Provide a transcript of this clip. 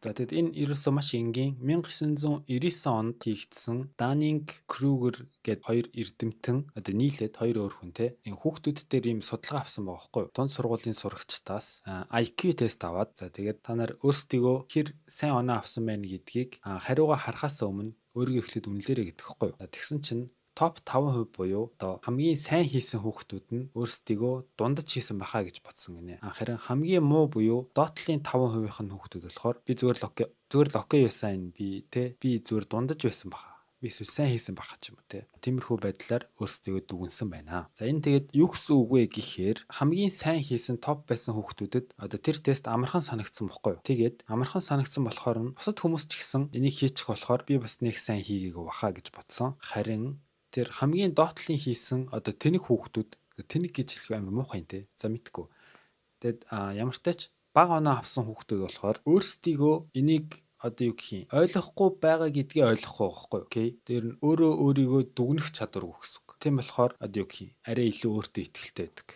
За тэгэд энэ ерөөсөө маш энгийн 1999 онд хийгдсэн Даннинг-Крюгер гээд хоёр эрдэмтэн одоо нийлээд хоёр өөр хүнтэй энэ хүүхдүүд дээр ийм судалгаа авсан байгаа байхгүй юу? Дунд сургуулийн сурагчдаас IQ тест аваад за тэгээд та нар өөрсдийгөө хэр сайн оноо авсан байна гэдгийг хариугаа харахаас өмнө өөрийгөө эхлээд үнэлээрэй гэдэг хэвгүй юу? Тэгсэн чинь топ 5% буюу одоо хамгийн сайн хийсэн хүүхдүүд нь өөрсдийгөө дундаж хийсэн бахаа гэж бодсон гинэ. Харин хамгийн муу буюу доотлын 5% нь хүүхдүүд болохоор би зүгээр л окей байсан би би зүгээр дундаж байсан бахаа. Би эсвэл сайн хийсэн бахаа ч юм уу те. Тиймэрхүү байдлаар өөрсдийгөө дүгнсэн байна. За энэ тэгээд юу гэсэн үг вэ гэхээр хамгийн сайн хийсэн топ байсан хүүхдүүдэд одоо тэр тест амархан санагдсан бохгүй юу? Тэгээд амархан санагдсан болохоор нь бусад хүмүүс ч гэсэн энийг хийчих болохоор би бас нэг сайн хийгээгүй бахаа гэж бодсон. Харин тэр хамгийн доотлын хийсэн одоо тэнэг хүүхдүүд тэнэг гэж хэлэх амар муухай нэ. За мэдгүй. Тэгэд ямар ч тач бага оноо авсан хүүхдүүд болохоор өөрсдийгөө энийг одоо юу гэх юм ойлгохгүй байгаа гэдгийг ойлгохгүй байхгүй юу? Окей. Тэр нь өөрөө өөрийгөө дүгнэх чадваргүй гэсэн үг. Тийм болохоор одоо юу гэх юм арай илүү өөртөө ихтэй байдаг.